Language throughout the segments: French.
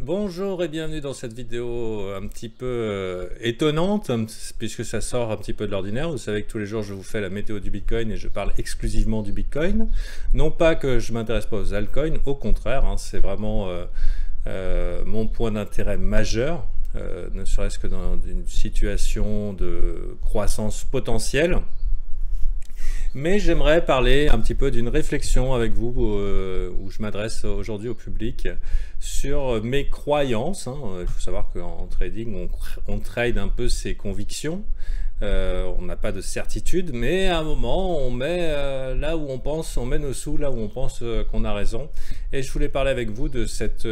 Bonjour et bienvenue dans cette vidéo un petit peu étonnante, puisque ça sort un petit peu de l'ordinaire. Vous savez que tous les jours je vous fais la météo du Bitcoin et je parle exclusivement du Bitcoin. Non pas que je m'intéresse pas aux altcoins, au contraire, hein, c'est vraiment mon point d'intérêt majeur, ne serait-ce que dans une situation de croissance potentielle. Mais j'aimerais parler un petit peu d'une réflexion avec vous où je m'adresse aujourd'hui au public sur mes croyances. Hein. Il faut savoir qu'en trading, on trade un peu ses convictions. On n'a pas de certitude, mais à un moment, on met là où on pense, on met nos sous là où on pense qu'on a raison. Et je voulais parler avec vous de cette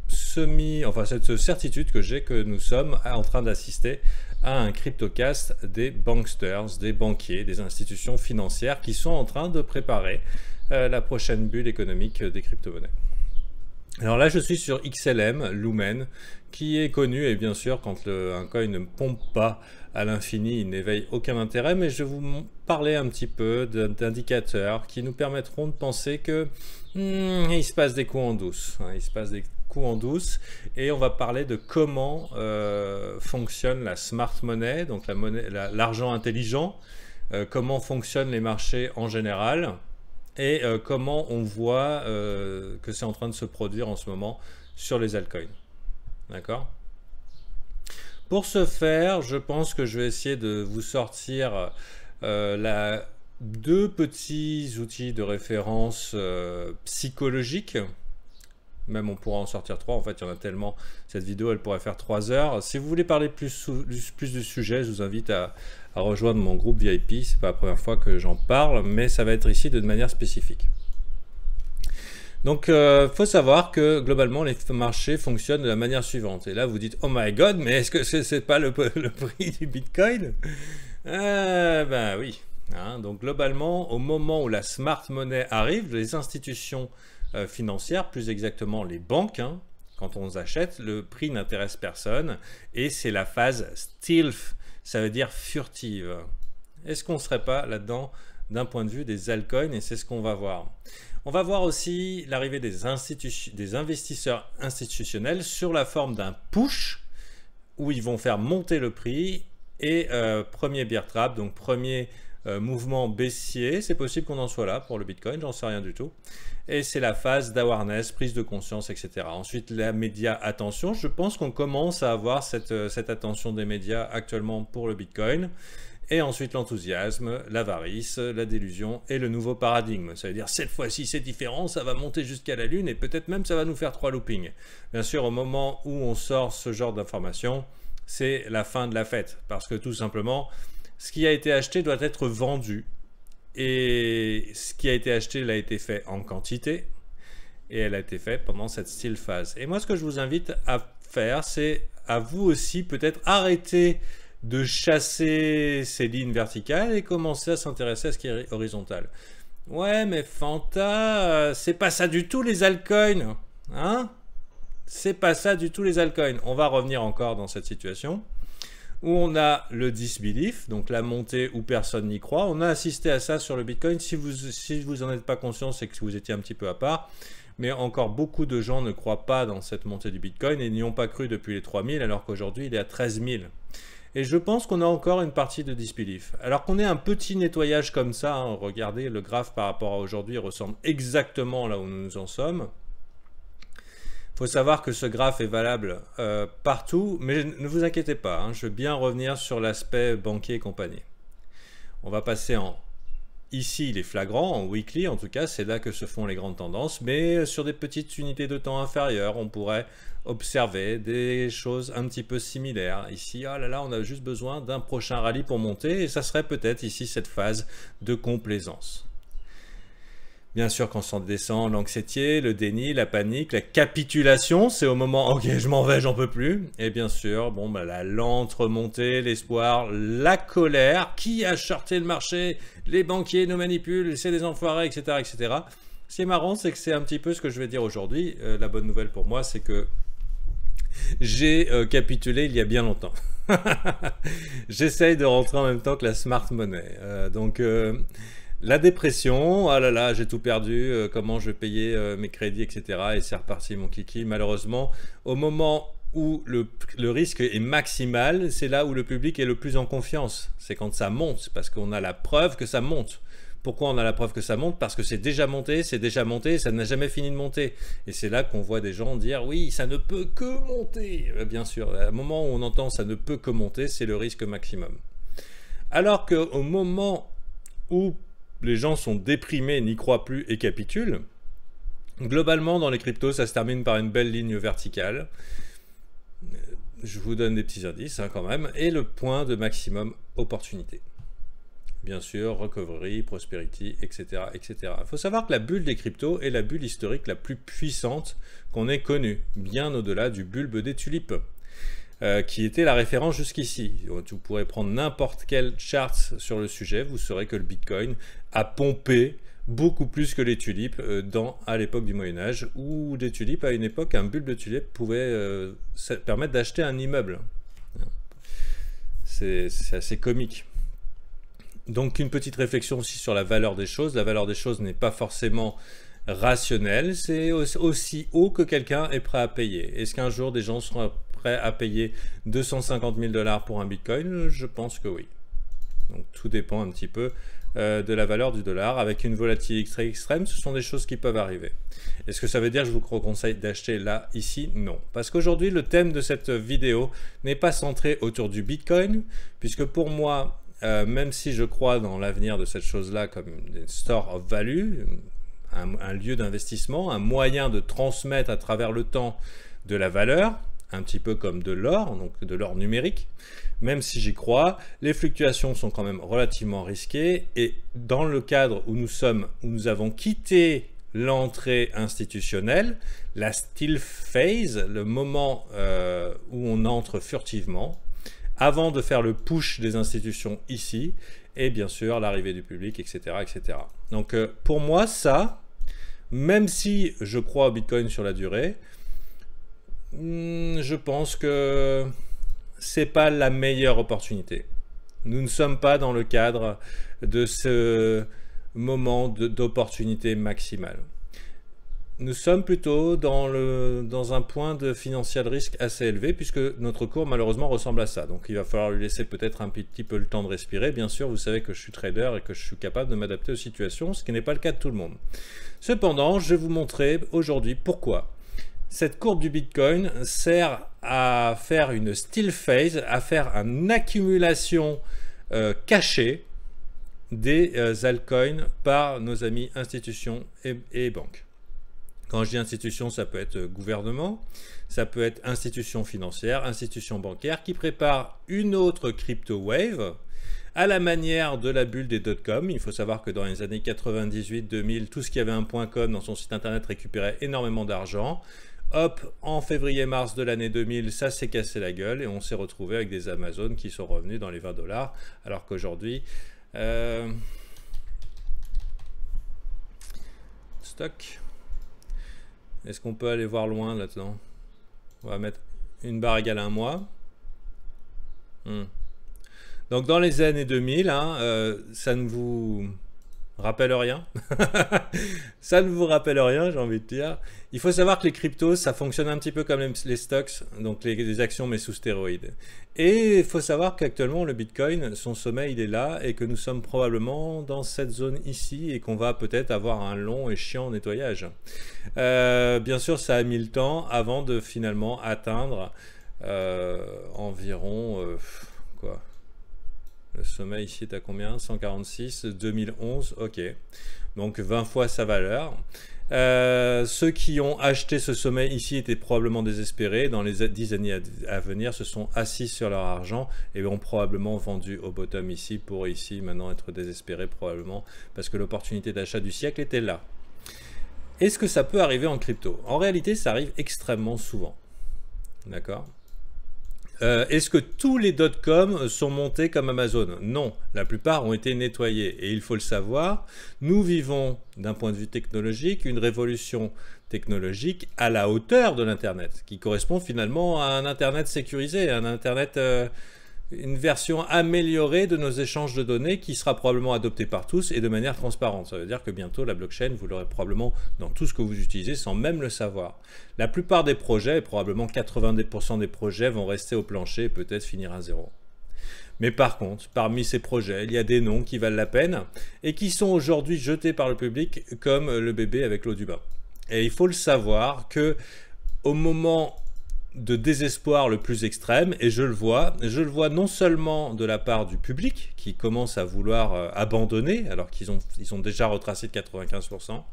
cette certitude que j'ai que nous sommes en train d'assister à un cryptocast des banksters, des banquiers, des institutions financières qui sont en train de préparer la prochaine bulle économique des crypto-monnaies. Alors là, je suis sur XLM, Lumen, qui est connu, et bien sûr, quand un coin ne pompe pas à l'infini, il n'éveille aucun intérêt, mais je vais vous parler un petit peu d'indicateurs qui nous permettront de penser que il se passe des coups en douce. Hein, il se passe des coups en douce, et on va parler de comment fonctionne la smart money, donc l'argent intelligent, comment fonctionnent les marchés en général, et comment on voit que c'est en train de se produire en ce moment sur les altcoins. D'accord ? Pour ce faire, je pense que je vais essayer de vous sortir deux petits outils de référence psychologiques. Même on pourra en sortir trois, en fait il y en a tellement, cette vidéo elle pourrait faire 3 heures. Si vous voulez parler plus du sujet, je vous invite à rejoindre mon groupe VIP, c'est pas la première fois que j'en parle, mais ça va être ici de manière spécifique. Donc faut savoir que globalement les marchés fonctionnent de la manière suivante. Et là vous dites oh my god, mais est-ce que c'est pas le prix du Bitcoin? Ben oui. Hein, donc globalement au moment où la smart money arrive, les institutions financières, plus exactement les banques, hein, quand on achète, le prix n'intéresse personne et c'est la phase stealth, ça veut dire furtive. Est-ce qu'on ne serait pas là-dedans d'un point de vue des altcoins? Et c'est ce qu'on va voir. On va voir aussi l'arrivée des investisseurs institutionnels sur la forme d'un push où ils vont faire monter le prix et premier bear trap, donc premier mouvement baissier, c'est possible qu'on en soit là pour le Bitcoin, j'en sais rien du tout. Et c'est la phase d'awareness, prise de conscience, etc. Ensuite, la média attention. Je pense qu'on commence à avoir cette attention des médias actuellement pour le Bitcoin. Et ensuite, l'enthousiasme, l'avarice, la délusion et le nouveau paradigme. Ça veut dire, cette fois-ci, c'est différent, ça va monter jusqu'à la Lune et peut-être même ça va nous faire 3 loopings. Bien sûr, au moment où on sort ce genre d'informations, c'est la fin de la fête. Parce que tout simplement, ce qui a été acheté doit être vendu. Et ce qui a été acheté, il a été fait en quantité et elle a été faite pendant cette stealth phase. Et moi, ce que je vous invite à faire, c'est à vous aussi peut-être arrêter de chasser ces lignes verticales et commencer à s'intéresser à ce qui est horizontal. Ouais, mais Fanta, c'est pas ça du tout les altcoins, hein? C'est pas ça du tout les altcoins. On va revenir encore dans cette situation où on a le disbelief, donc la montée où personne n'y croit. On a assisté à ça sur le Bitcoin. Si vous en êtes pas conscient, c'est que vous étiez un petit peu à part. Mais encore beaucoup de gens ne croient pas dans cette montée du Bitcoin et n'y ont pas cru depuis les 3000, alors qu'aujourd'hui il est à 13 000. Et je pense qu'on a encore une partie de disbelief. Alors qu'on ait un petit nettoyage comme ça, hein, regardez le graphe par rapport à aujourd'hui ressemble exactement là où nous en sommes. Il faut savoir que ce graphe est valable partout, mais ne vous inquiétez pas, hein, je veux bien revenir sur l'aspect banquier et compagnie. On va passer ici il est flagrant, en weekly en tout cas, c'est là que se font les grandes tendances, mais sur des petites unités de temps inférieures, on pourrait observer des choses un petit peu similaires. Ici, oh là là, on a juste besoin d'un prochain rallye pour monter, et ça serait peut-être ici cette phase de complaisance. Bien sûr, quand on descend, l'anxiété, le déni, la panique, la capitulation, c'est au moment « Ok, je m'en vais, j'en peux plus ». Et bien sûr, bon, bah, la lente remontée, l'espoir, la colère. Qui a shorté le marché? Les banquiers nous manipulent, c'est des enfoirés, etc., etc. Ce qui est marrant, c'est que c'est un petit peu ce que je vais dire aujourd'hui. La bonne nouvelle pour moi, c'est que j'ai capitulé il y a bien longtemps. J'essaye de rentrer en même temps que la smart money. La dépression, ah là là, j'ai tout perdu, comment je vais payer mes crédits, etc. Et c'est reparti mon kiki. Malheureusement, au moment où le risque est maximal, c'est là où le public est le plus en confiance. C'est quand ça monte, parce qu'on a la preuve que ça monte. Pourquoi on a la preuve que ça monte? Parce que c'est déjà monté, ça n'a jamais fini de monter. Et c'est là qu'on voit des gens dire oui, ça ne peut que monter. Bien sûr, à un moment où on entend ça ne peut que monter, c'est le risque maximum. Alors qu'au moment où les gens sont déprimés, n'y croient plus et capitulent, globalement dans les cryptos, ça se termine par une belle ligne verticale. Je vous donne des petits indices quand même. Et le point de maximum opportunité. Bien sûr, recovery, prosperity, etc. etc. Il faut savoir que la bulle des cryptos est la bulle historique la plus puissante qu'on ait connue, bien au-delà du bulbe des tulipes, qui était la référence jusqu'ici. Vous pourrez prendre n'importe quel chart sur le sujet, vous saurez que le Bitcoin a pompé beaucoup plus que les tulipes à l'époque du Moyen-Âge, où des tulipes, à une époque, un bulbe de tulipes pouvait permettre d'acheter un immeuble. C'est assez comique. Donc une petite réflexion aussi sur la valeur des choses. La valeur des choses n'est pas forcément rationnelle, c'est aussi haut que quelqu'un est prêt à payer. Est-ce qu'un jour des gens seront prêts à payer 250 000 $ pour un Bitcoin? Je pense que oui. Donc tout dépend un petit peu de la valeur du dollar. Avec une volatilité très extrême, ce sont des choses qui peuvent arriver. Est-ce que ça veut dire que je vous conseille d'acheter là, ici? Non. Parce qu'aujourd'hui, le thème de cette vidéo n'est pas centré autour du Bitcoin, puisque pour moi, même si je crois dans l'avenir de cette chose-là comme une store of value, un lieu d'investissement, un moyen de transmettre à travers le temps de la valeur, un petit peu comme de l'or, donc de l'or numérique, même si j'y crois, les fluctuations sont quand même relativement risquées et dans le cadre où nous sommes, où nous avons quitté l'entrée institutionnelle, la still phase, le moment où on entre furtivement, avant de faire le push des institutions ici, et bien sûr l'arrivée du public, etc. etc. Donc pour moi, ça, même si je crois au Bitcoin sur la durée, je pense que c'est pas la meilleure opportunité. Nous ne sommes pas dans le cadre de ce moment d'opportunité maximale. Nous sommes plutôt dans un point de financial risque assez élevé puisque notre cours malheureusement ressemble à ça. Donc il va falloir lui laisser peut-être un petit peu le temps de respirer. Bien sûr, vous savez que je suis trader et que je suis capable de m'adapter aux situations, ce qui n'est pas le cas de tout le monde. Cependant, je vais vous montrer aujourd'hui pourquoi cette courbe du Bitcoin sert à faire une still phase, à faire une accumulation cachée des altcoins par nos amis institutions et banques. Quand je dis institution, ça peut être gouvernement, ça peut être institution financière, institution bancaire qui prépare une autre crypto wave à la manière de la bulle des dot-com. Il faut savoir que dans les années 98-2000, tout ce qui avait un .com dans son site internet récupérait énormément d'argent. Hop, en février-mars de l'année 2000, ça s'est cassé la gueule et on s'est retrouvé avec des Amazon qui sont revenus dans les 20 $, alors qu'aujourd'hui, stock. Est-ce qu'on peut aller voir loin là-dedans? On va mettre une barre égale à un mois. Donc dans les années 2000, ça ne vous rappelle rien. Ça ne vous rappelle rien, j'ai envie de dire. Il faut savoir que les cryptos, ça fonctionne un petit peu comme les stocks, donc les actions mais sous stéroïdes. Et il faut savoir qu'actuellement le Bitcoin, son sommet il est là et que nous sommes probablement dans cette zone ici et qu'on va peut-être avoir un long et chiant nettoyage. Bien sûr, ça a mis le temps avant de finalement atteindre environ quoi. Le sommet ici est à combien? 146, 2011, ok. Donc 20 fois sa valeur. Ceux qui ont acheté ce sommet ici étaient probablement désespérés. Dans les 10 années à venir, se sont assis sur leur argent et ont probablement vendu au bottom ici pour ici maintenant être désespérés probablement parce que l'opportunité d'achat du siècle était là. Est-ce que ça peut arriver en crypto? En réalité, ça arrive extrêmement souvent. D'accord? Est-ce que tous les dot-com sont montés comme Amazon? Non, la plupart ont été nettoyés. Et il faut le savoir, nous vivons d'un point de vue technologique une révolution technologique à la hauteur de l'Internet, qui correspond finalement à un Internet sécurisé, un Internet une version améliorée de nos échanges de données qui sera probablement adoptée par tous et de manière transparente. Ça veut dire que bientôt la blockchain, vous l'aurez probablement dans tout ce que vous utilisez sans même le savoir. La plupart des projets, probablement 90% des projets, vont rester au plancher et peut-être finir à zéro. Mais par contre, parmi ces projets, il y a des noms qui valent la peine et qui sont aujourd'hui jetés par le public comme le bébé avec l'eau du bain. Et il faut le savoir que au moment de désespoir le plus extrême, et je le vois non seulement de la part du public qui commence à vouloir abandonner alors qu'ils ont déjà retracé de 95%,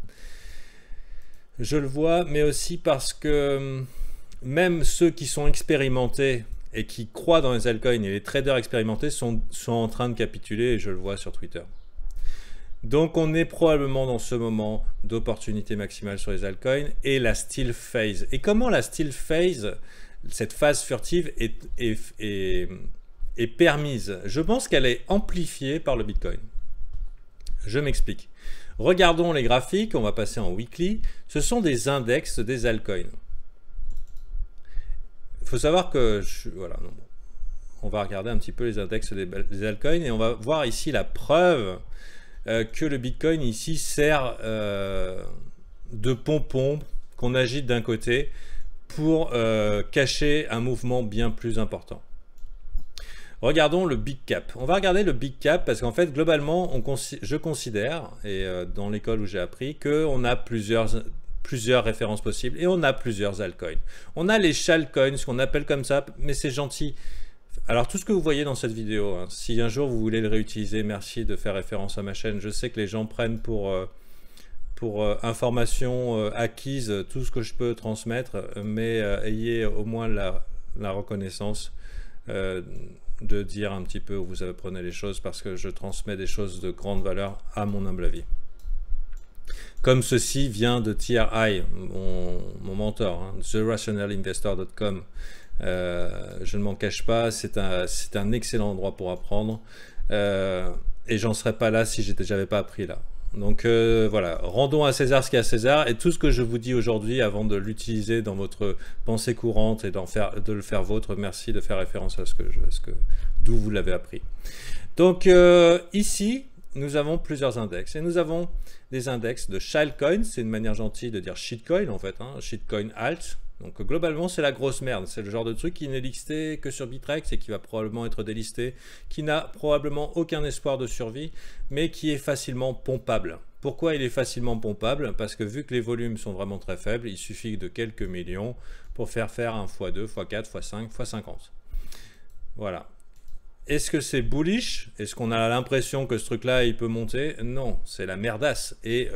je le vois, mais aussi parce que même ceux qui sont expérimentés et qui croient dans les altcoins et les traders expérimentés sont en train de capituler, et je le vois sur Twitter. Donc on est probablement dans ce moment d'opportunité maximale sur les altcoins et la still phase. Et comment la still phase, cette phase furtive, est permise? Je pense qu'elle est amplifiée par le Bitcoin. Je m'explique. Regardons les graphiques, on va passer en weekly. Ce sont des index des altcoins. Il faut savoir que, voilà, on va regarder un petit peu les index des altcoins et on va voir ici la preuve que le Bitcoin ici sert de pompon qu'on agite d'un côté pour cacher un mouvement bien plus important. Regardons le Big Cap. On va regarder le Big Cap parce qu'en fait, globalement, je considère, et dans l'école où j'ai appris, qu'on a plusieurs références possibles et on a plusieurs altcoins. On a les shitcoins, ce qu'on appelle comme ça, mais c'est gentil. Alors tout ce que vous voyez dans cette vidéo, hein, si un jour vous voulez le réutiliser, merci de faire référence à ma chaîne. Je sais que les gens prennent pour information acquise tout ce que je peux transmettre, mais ayez au moins la reconnaissance de dire un petit peu où vous apprenez les choses, parce que je transmets des choses de grande valeur à mon humble avis. Comme ceci vient de TRI, mon mentor, hein, therationalinvestor.com. Je ne m'en cache pas, c'est un excellent endroit pour apprendre et j'en serais pas là si j'avais pas appris là. Donc voilà, rendons à César ce qui est à César, et tout ce que je vous dis aujourd'hui, avant de l'utiliser dans votre pensée courante et de le faire vôtre, merci de faire référence à d'où vous l'avez appris. Donc ici, nous avons plusieurs index et nous avons des index de shitcoin, c'est une manière gentille de dire shitcoin en fait, hein, shitcoin alt. Donc globalement c'est la grosse merde, c'est le genre de truc qui n'est listé que sur Bittrex et qui va probablement être délisté, qui n'a probablement aucun espoir de survie, mais qui est facilement pompable. Pourquoi il est facilement pompable? Parce que vu que les volumes sont vraiment très faibles, il suffit de quelques millions pour faire un x2, x4, x5, x50. Voilà. Est-ce que c'est bullish? Est-ce qu'on a l'impression que ce truc-là, il peut monter? Non, c'est la merdasse. Et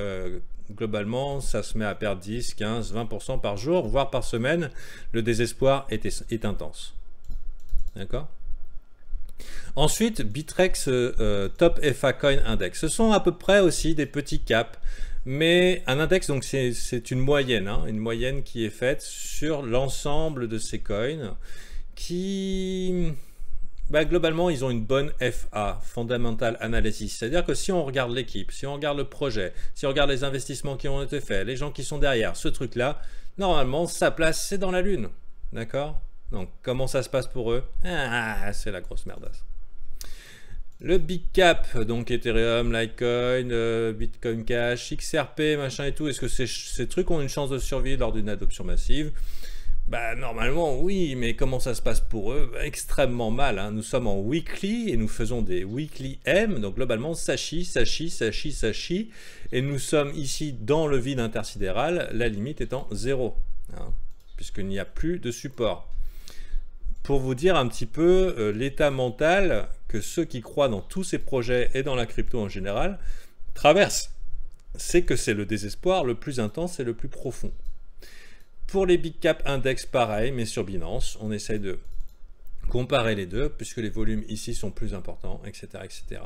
globalement, ça se met à perdre 10, 15, 20% par jour, voire par semaine. Le désespoir est intense. D'accord? Ensuite, Bittrex Top FA Coin Index. Ce sont à peu près aussi des petits caps. Mais un index, donc c'est une moyenne. Hein, une moyenne qui est faite sur l'ensemble de ces coins qui... Bah, globalement, ils ont une bonne FA, Fundamental Analysis. C'est-à-dire que si on regarde l'équipe, si on regarde le projet, si on regarde les investissements qui ont été faits, les gens qui sont derrière, ce truc-là, normalement, sa place, c'est dans la lune. D'accord? Donc, comment ça se passe pour eux? Ah, c'est la grosse merdasse. Le Big Cap, donc Ethereum, Litecoin, Bitcoin Cash, XRP, machin et tout, est-ce que ces trucs ont une chance de survie lors d'une adoption massive? Bah normalement oui, mais comment ça se passe pour eux? Extrêmement mal, hein. Nous sommes en weekly et nous faisons des weekly M, donc globalement Sachi, Sachi, Sachi, Sachi, et nous sommes ici dans le vide intersidéral, la limite étant 0, hein, puisqu'il n'y a plus de support. Pour vous dire un petit peu l'état mental que ceux qui croient dans tous ces projets et dans la crypto en général traversent, c'est que c'est le désespoir le plus intense et le plus profond. Pour les Big Cap Index, pareil, mais sur Binance, on essaye de comparer les deux, puisque les volumes ici sont plus importants, etc. etc.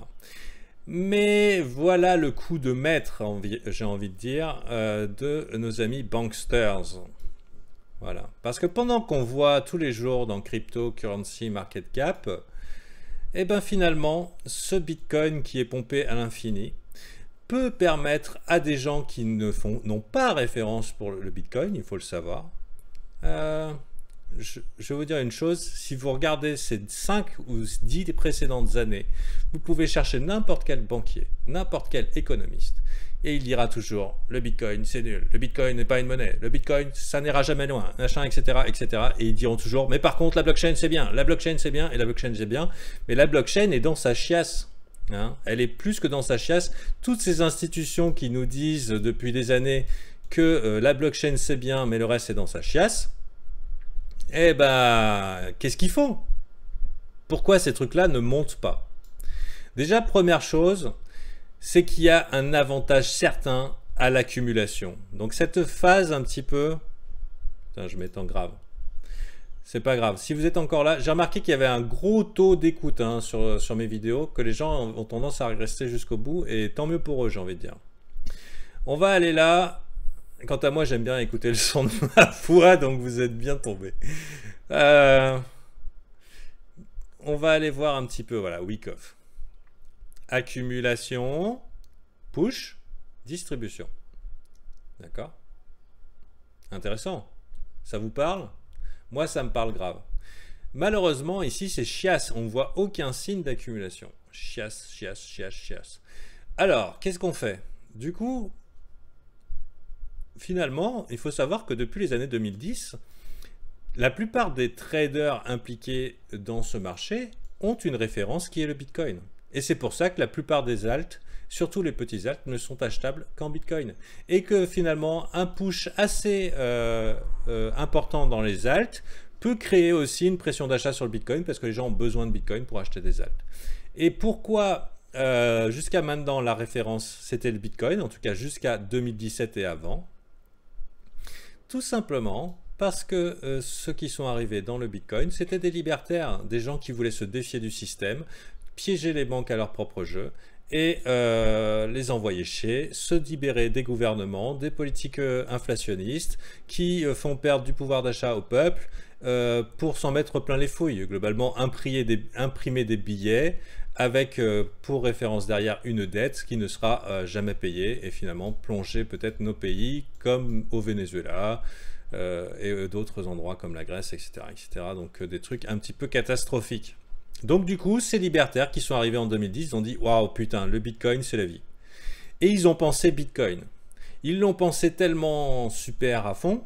Mais voilà le coup de maître, j'ai envie de dire, de nos amis banksters. Voilà. Parce que pendant qu'on voit tous les jours dans Cryptocurrency Market Cap, et ben finalement, ce Bitcoin qui est pompé à l'infini peut permettre à des gens qui n'ont pas référence pour le Bitcoin, il faut le savoir. je vais vous dire une chose, si vous regardez ces 5 ou 10 des précédentes années, vous pouvez chercher n'importe quel banquier, n'importe quel économiste, et il dira toujours, le Bitcoin c'est nul, le Bitcoin n'est pas une monnaie, le Bitcoin ça n'ira jamais loin, machin, etc., etc. Et ils diront toujours, mais par contre la blockchain c'est bien, la blockchain c'est bien, et la blockchain c'est bien, mais la blockchain est dans sa chiasse. Hein, elle est plus que dans sa chiasse. Toutes ces institutions qui nous disent depuis des années que la blockchain c'est bien, mais le reste c'est dans sa chiasse, eh ben, qu'est-ce qu'ils font? Pourquoi ces trucs-là ne montent pas? Déjà, première chose, c'est qu'il y a un avantage certain à l'accumulation. Donc cette phase un petit peu... Putain, je m'étends grave. C'est pas grave. Si vous êtes encore là, j'ai remarqué qu'il y avait un gros taux d'écoute hein, sur mes vidéos, que les gens ont tendance à rester jusqu'au bout, et tant mieux pour eux, j'ai envie de dire. On va aller là. Quant à moi, j'aime bien écouter le son de ma voix, donc vous êtes bien tombés. On va aller voir un petit peu, voilà, week off. Accumulation, push, distribution. D'accord? Intéressant. Ça vous parle? Moi, ça me parle grave. Malheureusement, ici, c'est chiasse. On ne voit aucun signe d'accumulation. Chiasse, chiasse, chiasse, chiasse. Alors, qu'est-ce qu'on fait? Du coup, finalement, il faut savoir que depuis les années 2010, la plupart des traders impliqués dans ce marché ont une référence qui est le Bitcoin. Et c'est pour ça que la plupart des alts, surtout les petits alts, ne sont achetables qu'en Bitcoin. Et que finalement, un push assez important dans les alts peut créer aussi une pression d'achat sur le Bitcoin parce que les gens ont besoin de Bitcoin pour acheter des alts. Et pourquoi jusqu'à maintenant la référence c'était le Bitcoin, en tout cas jusqu'à 2017 et avant? Tout simplement parce que ceux qui sont arrivés dans le Bitcoin, c'était des libertaires, des gens qui voulaient se défier du système, piéger les banques à leur propre jeu et les envoyer chier, se libérer des gouvernements, des politiques inflationnistes qui font perdre du pouvoir d'achat au peuple pour s'en mettre plein les fouilles. Globalement, imprimer des billets avec pour référence derrière une dette qui ne sera jamais payée et finalement plonger peut-être nos pays comme au Venezuela et d'autres endroits comme la Grèce, etc. etc. Donc des trucs un petit peu catastrophiques. Donc du coup, ces libertaires qui sont arrivés en 2010 ont dit « Waouh, putain, le Bitcoin, c'est la vie ». Et ils ont pensé Bitcoin. Ils l'ont pensé tellement super à fond.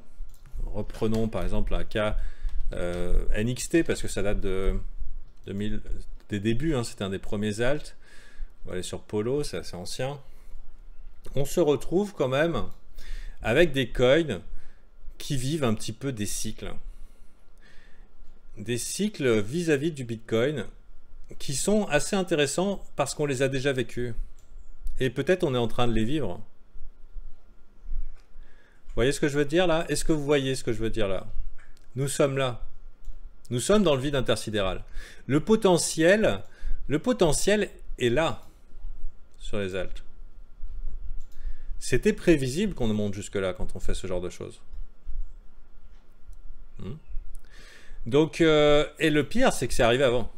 Reprenons par exemple un cas NXT, parce que ça date de 2000, des débuts, hein, c'était un des premiers alts. On va aller sur Polo, c'est assez ancien. On se retrouve quand même avec des coins qui vivent un petit peu des cycles. Des cycles vis-à-vis du Bitcoin qui sont assez intéressants parce qu'on les a déjà vécus. Et peut-être on est en train de les vivre. Vous voyez ce que je veux dire là? Est-ce que vous voyez ce que je veux dire là? Nous sommes là. Nous sommes dans le vide intersidéral. Le potentiel est là sur les alts. C'était prévisible qu'on monte jusque-là quand on fait ce genre de choses. Donc, et le pire, c'est que c'est arrivé avant.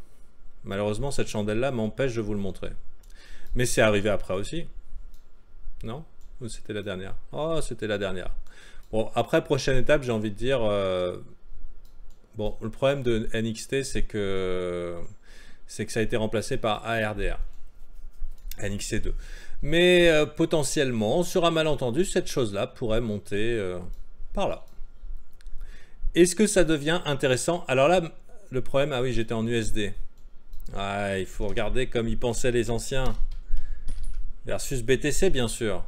Malheureusement, cette chandelle-là m'empêche de vous le montrer. Mais c'est arrivé après aussi. Non? Ou c'était la dernière? Oh, c'était la dernière. Bon, après, prochaine étape, j'ai envie de dire... bon, le problème de NXT, c'est que ça a été remplacé par ARDR. NXT2. Mais potentiellement, sur un malentendu, cette chose-là pourrait monter par là. Est-ce que ça devient intéressant? Alors là, le problème, ah oui, j'étais en USD. Ah, il faut regarder comme ils pensaient les anciens. Versus BTC, bien sûr.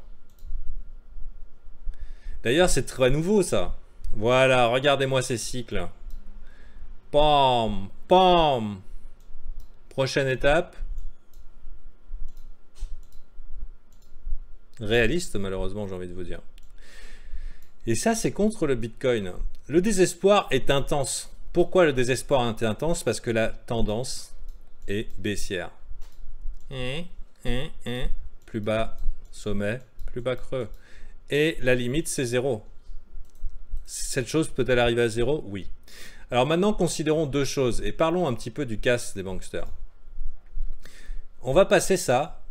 D'ailleurs, c'est très nouveau, ça. Voilà, regardez-moi ces cycles. Pam, pam. Prochaine étape. Réaliste, malheureusement, j'ai envie de vous dire. Et ça, c'est contre le Bitcoin. Le désespoir est intense. Pourquoi le désespoir est intense? Parce que la tendance est baissière. Plus bas sommet, plus bas creux. Et la limite, c'est 0. Cette chose peut-elle arriver à 0? Oui. Alors maintenant, considérons deux choses et parlons un petit peu du casse des banksters. On va passer ça,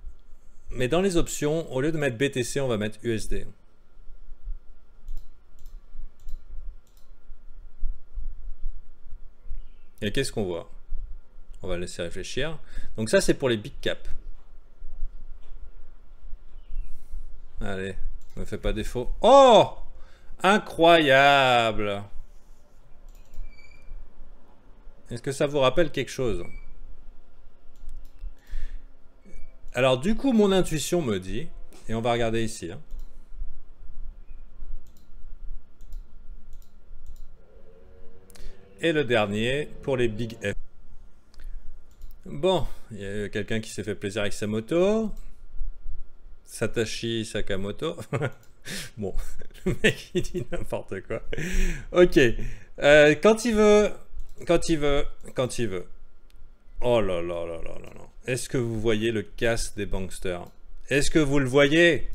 mais dans les options, au lieu de mettre BTC, on va mettre USD. Et qu'est-ce qu'on voit? On va laisser réfléchir. Donc ça, c'est pour les big caps. Allez, ne me fais pas défaut. Oh! Incroyable! Est-ce que ça vous rappelle quelque chose? Alors du coup, mon intuition me dit, et on va regarder ici, hein. Et le dernier pour les big F. Bon, il y a eu quelqu'un qui s'est fait plaisir avec sa moto. Satoshi Sakamoto. Bon, le mec il dit n'importe quoi. Ok, quand il veut, quand il veut, quand il veut. Oh là là là là là là. Est-ce que vous voyez le casse des banksters? Est-ce que vous le voyez?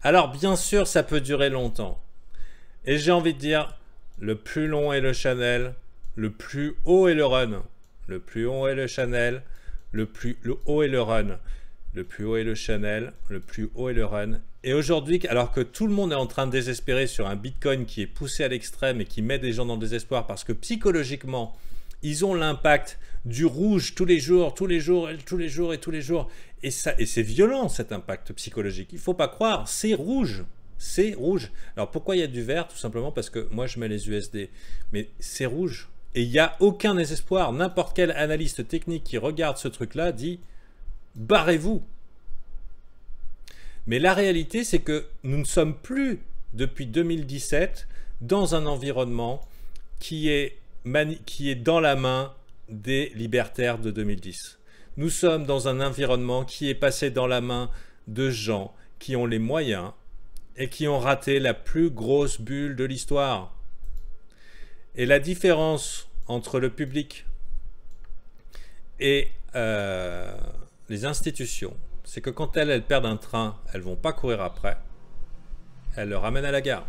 Alors bien sûr ça peut durer longtemps. Et j'ai envie de dire, le plus long est le Chanel, le plus haut est le run. Le plus haut est le Chanel, le haut est le run. Le plus haut est le Chanel, le plus haut est le run. Et aujourd'hui, alors que tout le monde est en train de désespérer sur un Bitcoin qui est poussé à l'extrême et qui met des gens dans le désespoir parce que psychologiquement, ils ont l'impact du rouge tous les jours, tous les jours, et tous les jours, et tous les jours. Et c'est violent cet impact psychologique. Il ne faut pas croire, c'est rouge. C'est rouge. Alors pourquoi il y a du vert? Tout simplement parce que moi je mets les USD. Mais c'est rouge. Et il n'y a aucun désespoir. N'importe quel analyste technique qui regarde ce truc-là dit « barrez-vous ». Mais la réalité, c'est que nous ne sommes plus, depuis 2017, dans un environnement qui est dans la main des libertaires de 2010. Nous sommes dans un environnement qui est passé dans la main de gens qui ont les moyens et qui ont raté la plus grosse bulle de l'histoire. Et la différence entre le public et les institutions, c'est que quand elles perdent un train, elles ne vont pas courir après, elles le ramènent à la gare.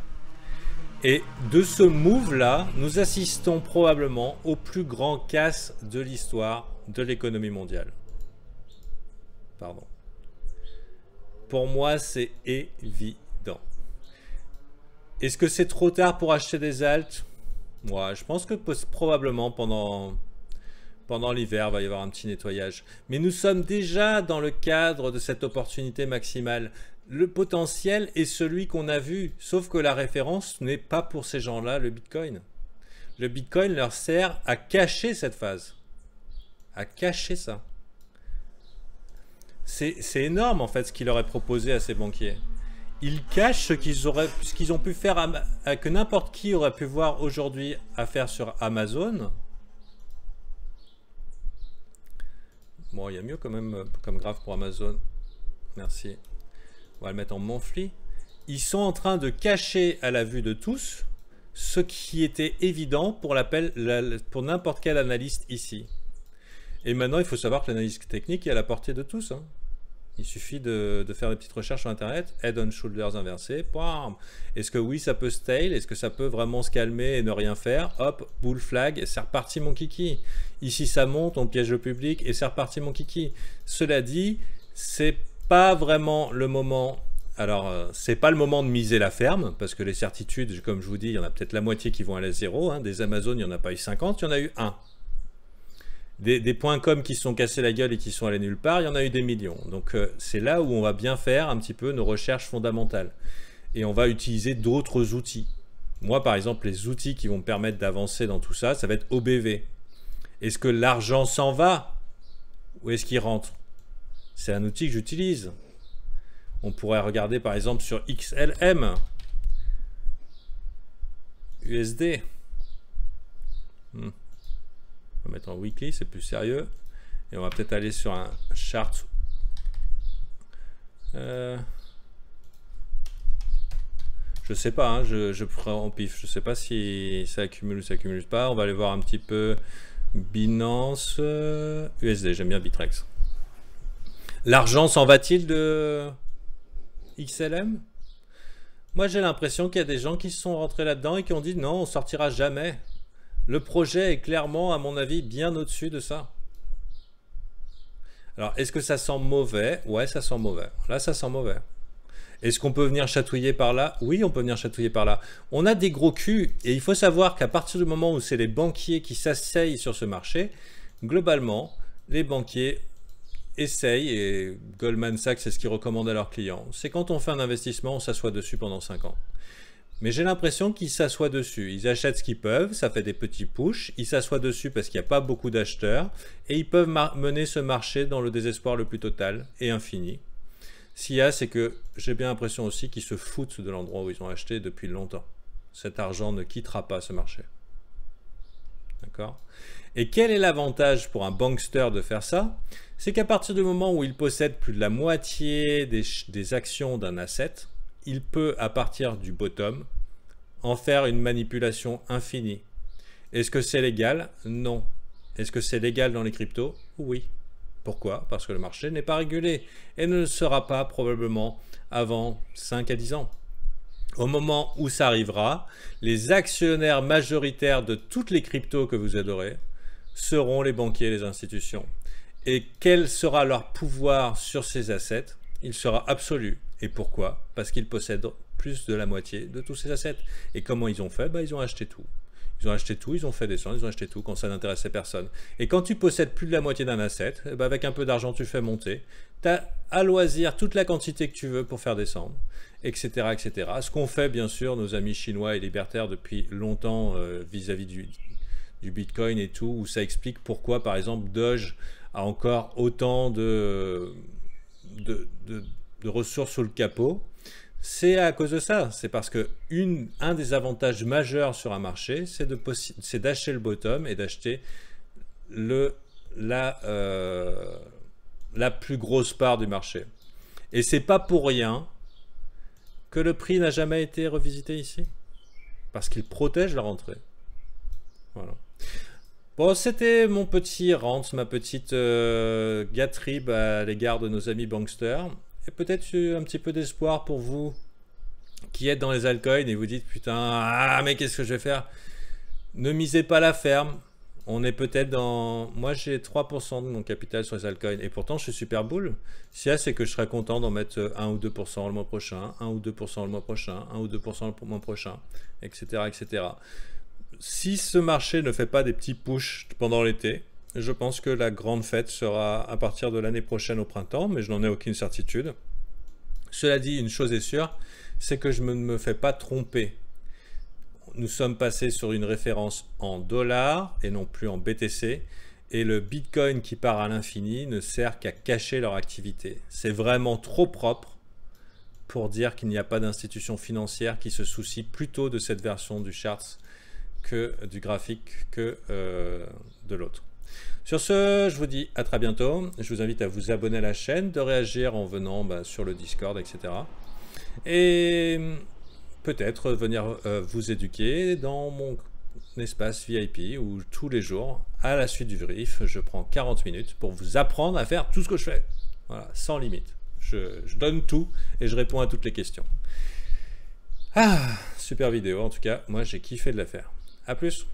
Et de ce move-là, nous assistons probablement au plus grand casse de l'histoire de l'économie mondiale. Pardon. Pour moi, c'est évident. Est-ce que c'est trop tard pour acheter des alts? Moi, je pense que probablement pendant l'hiver, il va y avoir un petit nettoyage. Mais nous sommes déjà dans le cadre de cette opportunité maximale. Le potentiel est celui qu'on a vu, sauf que la référence n'est pas pour ces gens-là le Bitcoin. Le Bitcoin leur sert à cacher cette phase, à cacher ça. C'est énorme en fait ce qu'il aurait proposé à ces banquiers. Ils cachent ce qu'ils ont pu faire, que n'importe qui aurait pu voir aujourd'hui à faire sur Amazon. Bon, il y a mieux quand même comme graphe pour Amazon. Merci. On va le mettre en monthly. Ils sont en train de cacher à la vue de tous ce qui était évident pour n'importe quel analyste ici. Et maintenant, il faut savoir que l'analyse technique est à la portée de tous. Hein. Il suffit de faire des petites recherches sur Internet. Head and Shoulders inversé. Est-ce que oui, ça peut stale? Est-ce que ça peut vraiment se calmer et ne rien faire? Hop, bull flag, et c'est reparti mon kiki. Ici, ça monte, on piège le public, et c'est reparti mon kiki. Cela dit, c'est pas vraiment le moment. Alors, c'est pas le moment de miser la ferme, parce que les certitudes, comme je vous dis, il y en a peut-être la moitié qui vont aller à zéro. Hein. Des Amazon, il n'y en a pas eu 50, il y en a eu 1. Des points com qui se sont cassés la gueule et qui sont allés nulle part, il y en a eu des millions. Donc, c'est là où on va bien faire un petit peu nos recherches fondamentales. Et on va utiliser d'autres outils. Moi, par exemple, les outils qui vont me permettre d'avancer dans tout ça, ça va être OBV. Est-ce que l'argent s'en va ou est-ce qu'il rentre? C'est un outil que j'utilise. On pourrait regarder par exemple sur XLM, USD. On va mettre en weekly, c'est plus sérieux. Et on va peut-être aller sur un chart. Je sais pas, hein, je prends en pif. Je sais pas si ça accumule ou ça accumule pas. On va aller voir un petit peu Binance, USD. J'aime bien Bitrex. L'argent s'en va-t-il de XLM? Moi, j'ai l'impression qu'il y a des gens qui se sont rentrés là-dedans et qui ont dit non, on sortira jamais. Le projet est clairement, à mon avis, bien au-dessus de ça. Alors, est-ce que ça sent mauvais? Ouais, ça sent mauvais. Là, ça sent mauvais. Est-ce qu'on peut venir chatouiller par là? Oui, on peut venir chatouiller par là. On a des gros culs et il faut savoir qu'à partir du moment où c'est les banquiers qui s'asseyent sur ce marché, globalement, les banquiers essayent, et Goldman Sachs, c'est ce qu'ils recommandent à leurs clients, c'est quand on fait un investissement, on s'assoit dessus pendant 5 ans. Mais j'ai l'impression qu'ils s'assoient dessus. Ils achètent ce qu'ils peuvent, ça fait des petits pushs, ils s'assoient dessus parce qu'il n'y a pas beaucoup d'acheteurs, et ils peuvent mener ce marché dans le désespoir le plus total et infini. Ce qu'il y a, c'est que j'ai bien l'impression aussi qu'ils se foutent de l'endroit où ils ont acheté depuis longtemps. Cet argent ne quittera pas ce marché. D'accord? Et quel est l'avantage pour un bankster de faire ça? C'est qu'à partir du moment où il possède plus de la moitié des actions d'un asset, il peut, à partir du bottom, en faire une manipulation infinie. Est-ce que c'est légal? Non. Est-ce que c'est légal dans les cryptos? Oui. Pourquoi? Parce que le marché n'est pas régulé et ne le sera pas probablement avant 5 à 10 ans. Au moment où ça arrivera, les actionnaires majoritaires de toutes les cryptos que vous adorez seront les banquiers et les institutions. Et quel sera leur pouvoir sur ces assets? Il sera absolu. Et pourquoi? Parce qu'ils possèdent plus de la moitié de tous ces assets. Et comment ils ont fait? Ils ont acheté tout. Ils ont acheté tout, ils ont fait descendre, ils ont acheté tout quand ça n'intéressait personne. Et quand tu possèdes plus de la moitié d'un asset, avec un peu d'argent, tu fais monter. Tu as à loisir toute la quantité que tu veux pour faire descendre, etc. etc. Ce qu'ont fait, bien sûr, nos amis chinois et libertaires depuis longtemps vis-à-vis du Bitcoin et tout, où ça explique pourquoi, par exemple, Doge a encore autant de ressources sous le capot. C'est à cause de ça. C'est parce que un des avantages majeurs sur un marché, c'est d'acheter le bottom et d'acheter la plus grosse part du marché. Et c'est pas pour rien que le prix n'a jamais été revisité ici. Parce qu'il protège la rentrée. Voilà. Bon, c'était mon petit rant, ma petite diatribe à l'égard de nos amis banksters. Et peut-être un petit peu d'espoir pour vous qui êtes dans les altcoins et vous dites putain, mais qu'est-ce que je vais faire? Ne misez pas la ferme. On est peut-être dans... Moi, j'ai 3% de mon capital sur les altcoins et pourtant, je suis super bull. Si c'est que je serais content d'en mettre 1 ou 2% le mois prochain, 1 ou 2% le mois prochain, 1 ou 2% le mois prochain, etc., etc. Si ce marché ne fait pas des petits pushs pendant l'été, je pense que la grande fête sera à partir de l'année prochaine au printemps, mais je n'en ai aucune certitude. Cela dit, une chose est sûre, c'est que je ne me fais pas tromper. Nous sommes passés sur une référence en dollars et non plus en BTC, et le Bitcoin qui part à l'infini ne sert qu'à cacher leur activité. C'est vraiment trop propre pour dire qu'il n'y a pas d'institution financière qui se soucie plutôt de cette version du charts que du graphique que de l'autre. Sur ce, je vous dis à très bientôt. Je vous invite à vous abonner à la chaîne, de réagir en venant sur le Discord, etc. Et peut-être venir vous éduquer dans mon espace VIP où tous les jours, à la suite du brief, je prends 40 minutes pour vous apprendre à faire tout ce que je fais. Voilà, sans limite. Je donne tout et je réponds à toutes les questions. Super vidéo, en tout cas, moi j'ai kiffé de la faire. A plus.